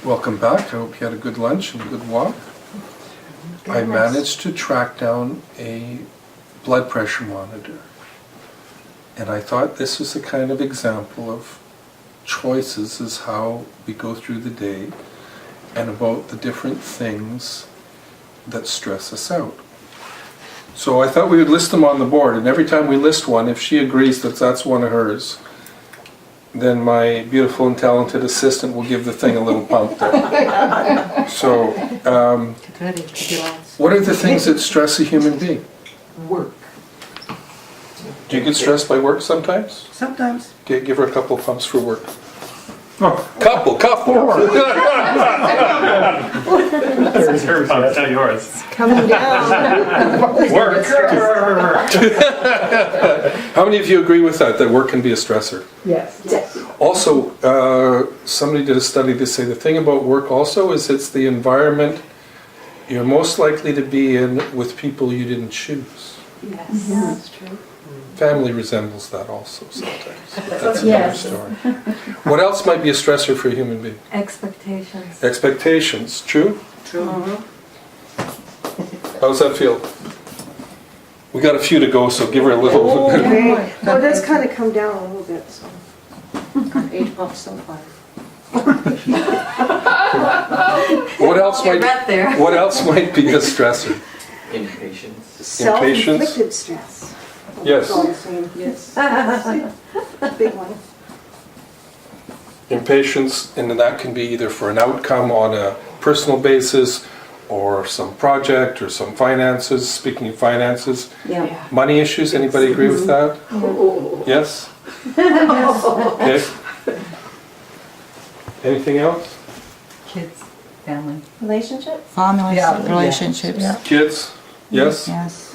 Welcome back. I hope you had a good lunch and a good walk. I managed to track down a blood pressure monitor. And I thought this was a kind of example of choices as how we go through the day and about the different things that stress us out. So I thought we would list them on the board, and every time we list one, if she agrees that that's one of hers, then my beautiful and talented assistant will give the thing a little pump there. So, what are the things that stress a human being? Work. Do you get stressed by work sometimes? Sometimes. Okay, give her a couple pumps for work. Oh, couple. Here's her pump, tell yours. Coming down. Work. How many of you agree with that work can be a stressor? Yes. Also, somebody did a study to say the thing about work also is it's the environment you're most likely to be in with people you didn't choose. Yes, that's true. Family resembles that also sometimes. That's Yes. another story. What else might be a stressor for a human being? Expectations. Expectations, true? True. How's that feel? We got a few to go, so give her a little. Okay. Well, it does kind of come down a little bit, so. 8 pumps so far. What else You're might? right there. What else might be a stressor? Impatience. Self-inflicted stress. Yes. It's all the same. Yes. Big one. Impatience, and that can be either for an outcome on a personal basis, or some project, or some finances. Speaking of finances, Yeah. money issues. Anybody agree with that? Yes. Okay. Anything else? Kids, family. Relationships? Family, Yeah. relationships. Yeah. Kids. Yes. Yes.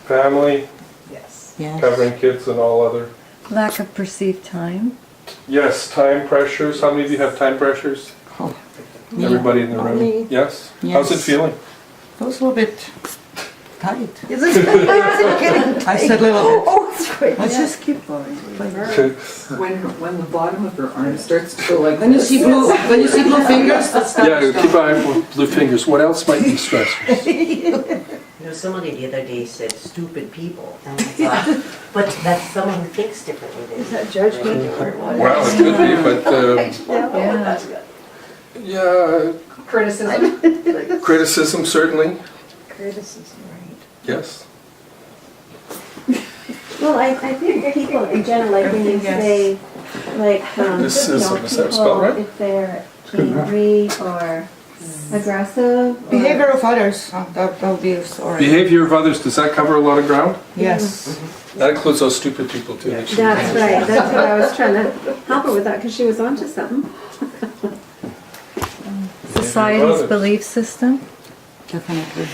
Family, Yes. Yes. covering kids and all other. Lack of perceived time. Yes. Time pressures. How many of you have time pressures? Me. Everybody in the room. Me. Yes. Yes. How's it feeling? Feels a little bit tight. Is it getting? I said a little bit. Oh, it's great. Let's just keep going. When the bottom of her arm starts to go like When you see blue, fingers, that's Yeah. Keep an eye with blue fingers. What else might be stressors? You know, somebody the other day said stupid people, and I thought, but that's someone who thinks differently than you. Is that judgment or what? Well, it could be, but Yeah. That's good. yeah, Criticism. criticism certainly. Criticism, right. Yes. Well, I think people in general, like when you say, like, This you is- know, is that people, spelled right? if they're angry or aggressive. or- Behavior of others, that will be sorry. Behavior of others, does that cover a lot of ground? Yes. That includes those stupid people too. that she- That's right, that's what I was trying to help her with that, because she was onto something. Society's belief system. Definitely.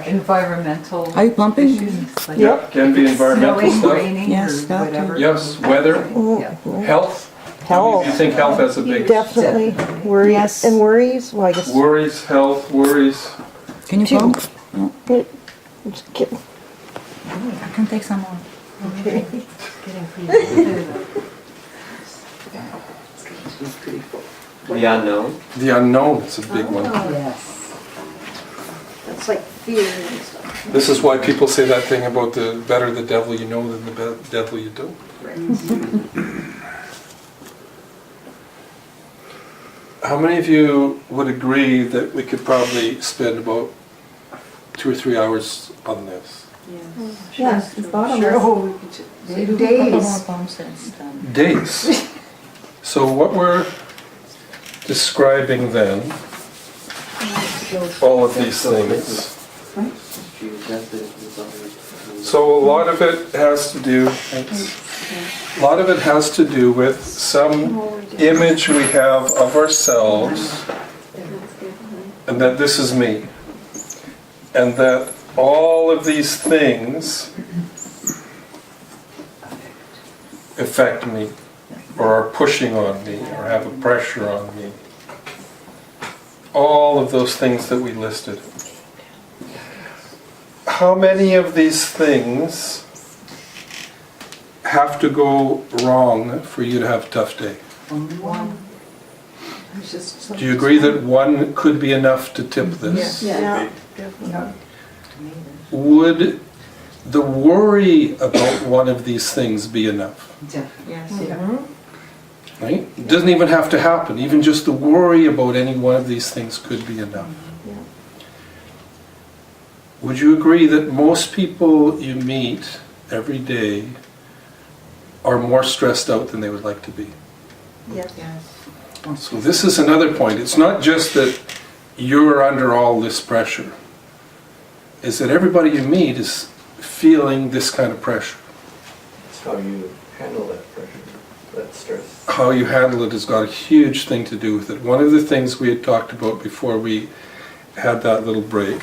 environmental Are you pumping? issues, like Yeah, can be environmental snowing, stuff. raining, Yes, or that too. whatever. Yes, weather, health. Health. You think health has a big Definitely. Worries. Yes. And worries, well, I guess. worries, health, worries. Can you pump? It's get- I can take some more. Getting pretty The unknown. The unknown is a big one. Yes. That's like fear and stuff. This is why people say that thing about the better the devil you know than the devil you don't. How many of you would agree that we could probably spend about 2 or 3 hours on this? Yes, it's bottomless. Sure, oh, we could They do do a couple more days. pumps and it's done. Days. So what we're describing then, all of these things. So a lot of it has to do, with some image we have of ourselves, and that this is me, and that all of these things affect me, or are pushing on me, or have a pressure on me. All of those things that we listed. How many of these things have have to go wrong for you to have a tough day? Only one. It's just Do you agree that one could be enough to tip this? Yeah. No. Would the worry about one of these things be enough? Definitely. Right? It doesn't even have to happen. Even just the worry about any one of these things could be enough. Would you agree that most people you meet every day are more stressed out than they would like to be? Yes. So this is another point. It's not just that you're under all this pressure. Is that everybody you meet is feeling this kind of pressure. It's how you handle that pressure, that stress. How you handle it has got a huge thing to do with it. One of the things we had talked about before we had that little break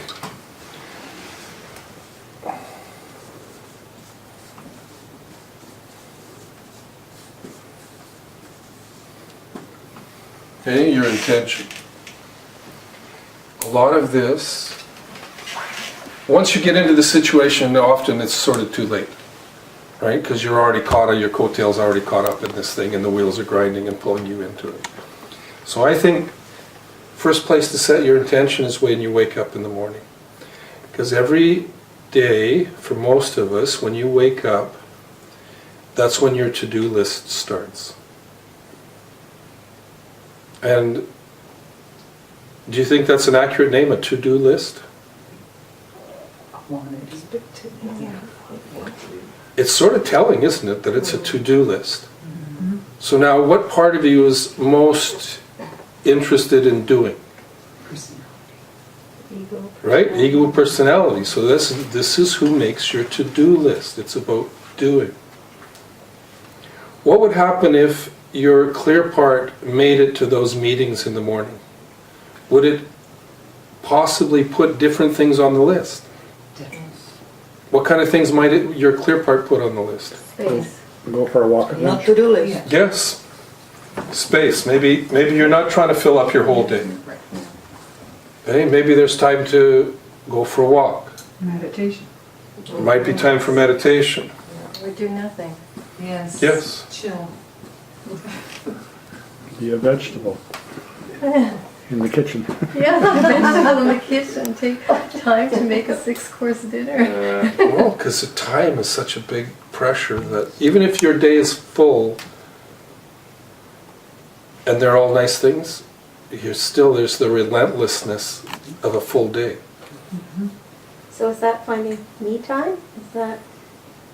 okay, your intention. A lot of this, once you get into the situation, often it's sort of too late, right? Because you're already caught up, your coattails already caught up in this thing, and the wheels are grinding and pulling you into it. So I think first place to set your intention is when you wake up in the morning. Because every day, for most of us, when you wake up, that's when your to-do list starts. And do you think that's an accurate name, a to-do list? It's sort of telling, isn't it, that it's a to-do list. So now, what part of you is most interested in doing? Right? Ego personality. So this is who makes your to-do list. It's about doing. What would happen if your clear part made it to those meetings in the morning? Would it possibly put different things on the list? What kind of things might your clear part put on the list? Space. Go for a walk at Not lunch. to-do list. Yes. Space. Maybe you're not trying to fill up your whole day. Okay? Maybe there's time to go for a walk. Meditation. It might be time for meditation. Or do nothing. Yes. Yes. Chill. Be a vegetable in the kitchen. Yeah, vegetable in the kitchen. Take time to make a 6-course dinner. Well, because the time is such a big pressure that even if your day is full and they're all nice things, there's the relentlessness of a full day. So is that finding me time? Is that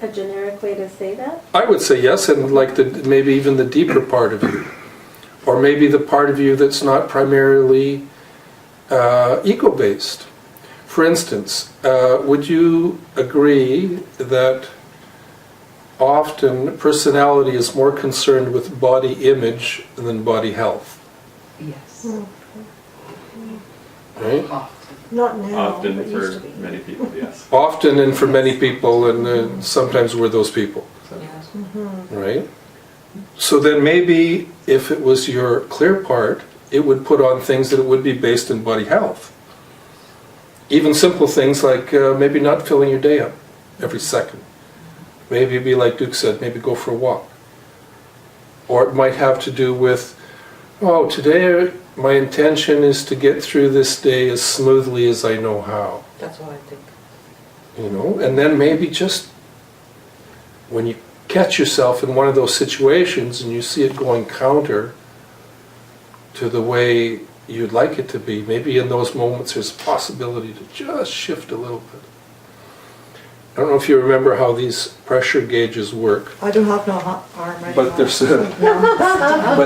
a generic way to say that? I would say yes, and like maybe even the deeper part of you. Or maybe the part of you that's not primarily ego-based. For instance, would you agree that often personality is more concerned with body image than body health? Yes. Right? Not now, Often but used to for be. many people, yes. Often and for many people, and sometimes we're those people. Right? So then maybe if it was your clear part, it would put on things that it would be based in body health. Even simple things like maybe not filling your day up every second. Maybe it'd be like Duke said, maybe go for a walk. Or it might have to do with, oh, today my intention is to get through this day as smoothly as I know how. That's what I think. You know, and then maybe just when you catch yourself in one of those situations and you see it going counter to the way you'd like it to be, maybe in those moments there's a possibility to just shift a little bit. I don't know if you remember how these pressure gauges work, I don't have no arm right but now.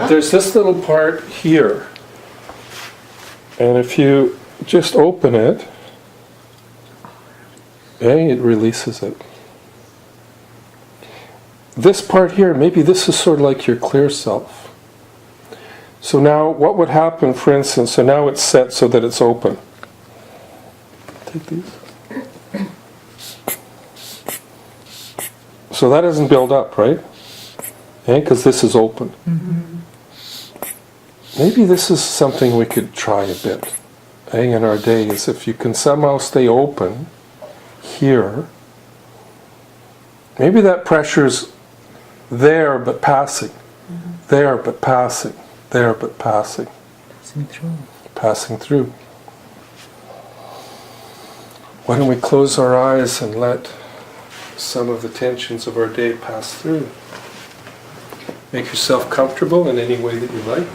there's this little part here, and if you just open it, it releases it. This part here, maybe this is sort of like your clear self. So now what would happen, for instance, so now it's set so that it's open. Take these. So that doesn't build up, right? Because this is open. Maybe this is something we could try a bit in our day, is if you can somehow stay open here, maybe that pressure's There but passing. There but passing. There but passing. Passing through. Passing through. Why don't we close our eyes and let some of the tensions of our day pass through? Make yourself comfortable in any way that you like.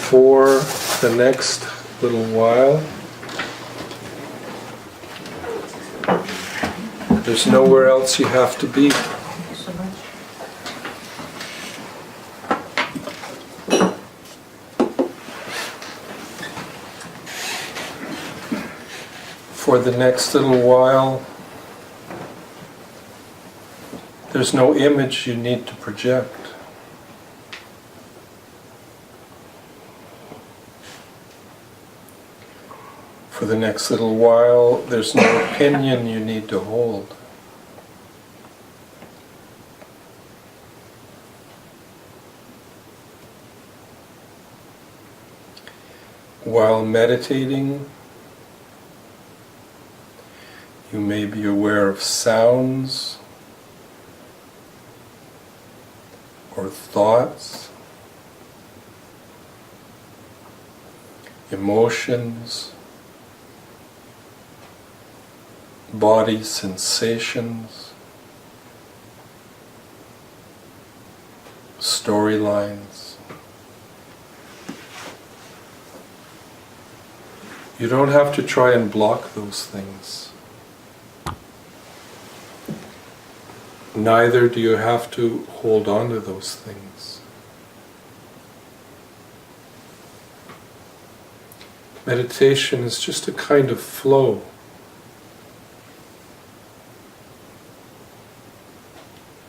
For the next little while, there's nowhere else you have to be. For the next little while, there's no image you need to project. For the next little while, there's no opinion you need to hold. While meditating, you may be aware of sounds or thoughts, emotions, body sensations, storylines. You don't have to try and block those things. Neither do you have to hold on to those things. Meditation is just a kind of flow.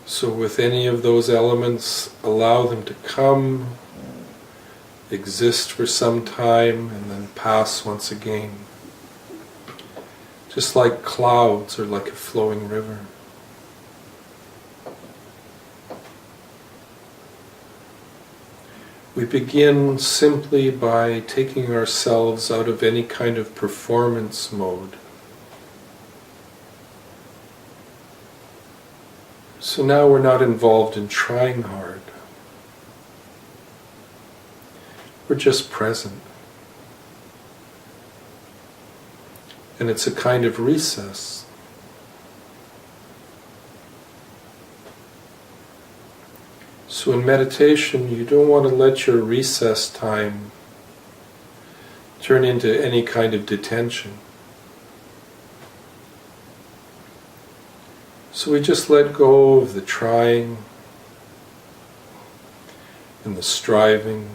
So with any of those elements, allow them to come, exist for some time, and then pass once again. Just like clouds or like a flowing river. We begin simply by taking ourselves out of any kind of performance mode. So now we're not involved in trying hard. We're just present. And it's a kind of recess. So in meditation, you don't want to let your recess time turn into any kind of detention. So we just let go of the trying and the striving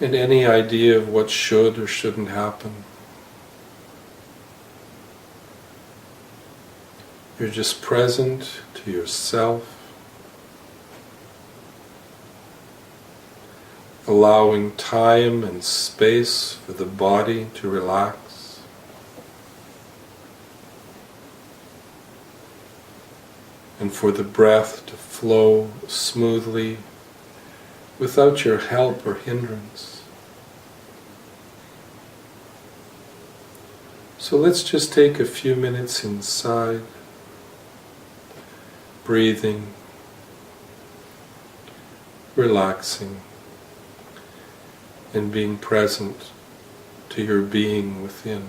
and any idea of what should or shouldn't happen. You're just present to yourself, allowing time and space for the body to relax. And for the breath to flow smoothly without your help or hindrance. So let's just take a few minutes inside, breathing, relaxing, and being present to your being within.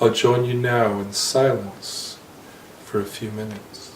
I'll join you now in silence for a few minutes.